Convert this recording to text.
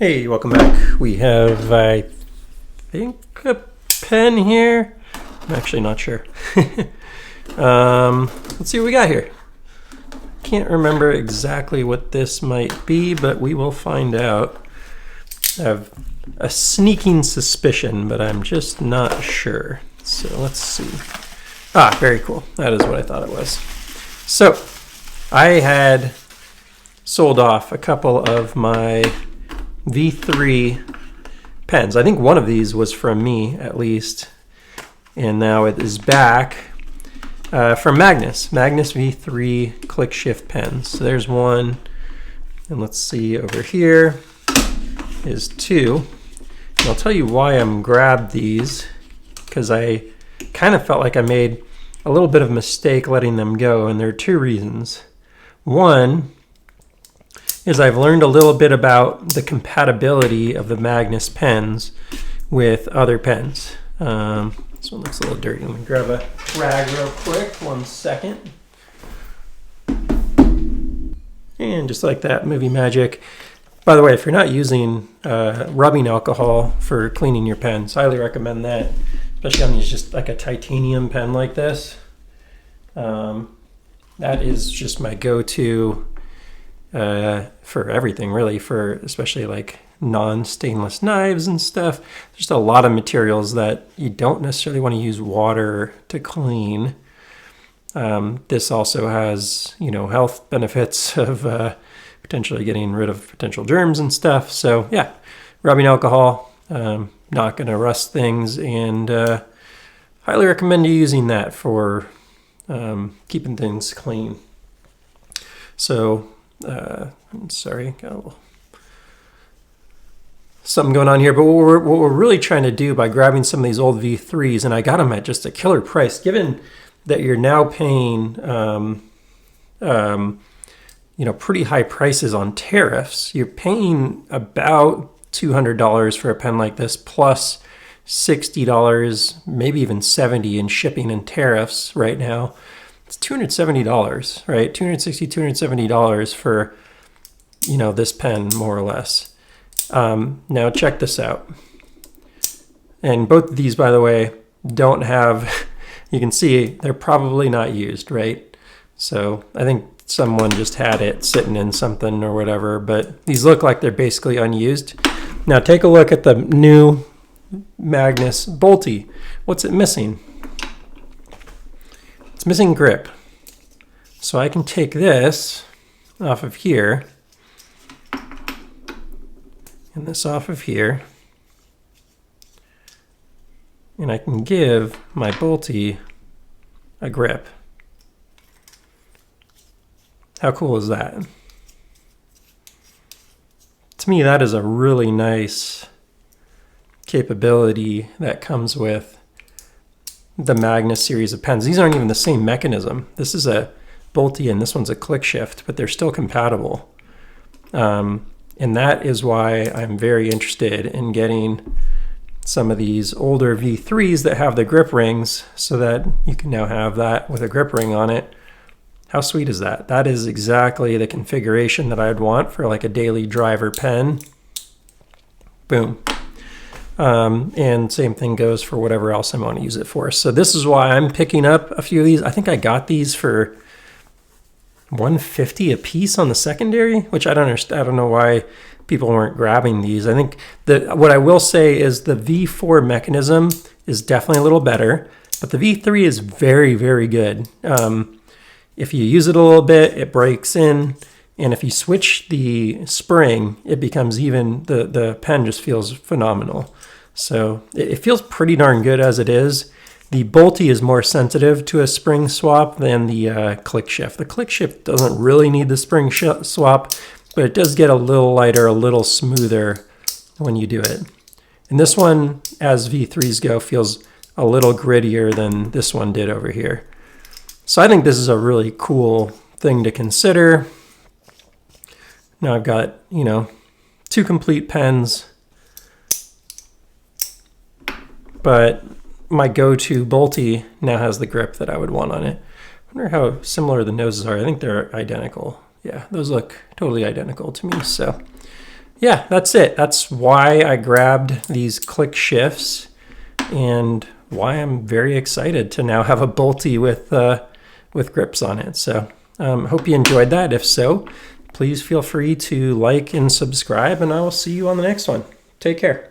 Hey, welcome back. We have, I think, a pen here. I'm actually not sure. Let's see what we got here. Can't remember exactly what this might be, but we will find out. I have a sneaking suspicion, but I'm just not sure. So let's see. Ah, very cool. That is what I thought it was. So I had sold off a couple of my V3 pens. I think one of these was from me, at least. And now it is back from Magnus. Magnus V3 ClickShift pens. So there's one. And let's see, over here is two. And I'll tell you why I'm grabbed these. Because I kind of felt like I made a little bit of a mistake letting them go. And there are two reasons. One is I've learned a little bit about the compatibility of the Magnus pens with other pens. This one looks a little dirty. Let me grab a rag real quick. 1 second. And just like that, movie magic. By the way, if you're not using rubbing alcohol for cleaning your pens, I highly recommend that, especially on these just like a titanium pen like this. That is just my go-to for everything, really, for especially like non-stainless knives and stuff. Just a lot of materials that you don't necessarily want to use water to clean. This also has, health benefits of potentially getting rid of potential germs and stuff. So yeah, rubbing alcohol, not going to rust things, and highly recommend you using that for keeping things clean. So sorry, got a little something going on here, but what we're really trying to do by grabbing some of these old V3s, and I got them at just a killer price, given that you're now paying, pretty high prices on tariffs. You're paying about $200 for a pen like this, plus $60, maybe even $70 in shipping and tariffs right now. It's $270, right? $260, $270 for, this pen, more or less. Now check this out. And both of these, by the way, don't have, you can see they're probably not used, right? So I think someone just had it sitting in something or whatever, but these look like they're basically unused. Now take a look at the new Magnus Bolty. What's it missing? It's missing grip. So I can take this off of here and this off of here, and I can give my Bolty a grip. How cool is that? To me, that is a really nice capability that comes with the Magnus series of pens. These aren't even the same mechanism. This is a Bolty and this one's a ClickShift, but they're still compatible. And that is why I'm very interested in getting some of these older V3s that have the grip rings, so that you can now have that with a grip ring on it. How sweet is that? That is exactly the configuration that I'd want for like a daily driver pen. Boom. And same thing goes for whatever else I want to use it for. So this is why I'm picking up a few of these. I think I got these for $150 a piece on the secondary, which I don't understand. I don't know why people weren't grabbing these. I think that what I will say is the V4 mechanism is definitely a little better, but the V3 is very, very good. If you use it a little bit, it breaks in. And if you switch the spring, it becomes even, the pen just feels phenomenal. So it feels pretty darn good as it is. The Bolty is more sensitive to a spring swap than the ClickShift. The ClickShift doesn't really need the spring swap, but it does get a little lighter, a little smoother when you do it. And this one, as V3s go, feels a little grittier than this one did over here. So I think this is a really cool thing to consider. Now I've got, two complete pens, but my go-to Bolty now has the grip that I would want on it. I wonder how similar the noses are. I think they're identical. Yeah, those look totally identical to me. So yeah, that's it. That's why I grabbed these click shifts and why I'm very excited to now have a Bolty with grips on it. So hope you enjoyed that. If so, please feel free to like and subscribe, and I will see you on the next one. Take care.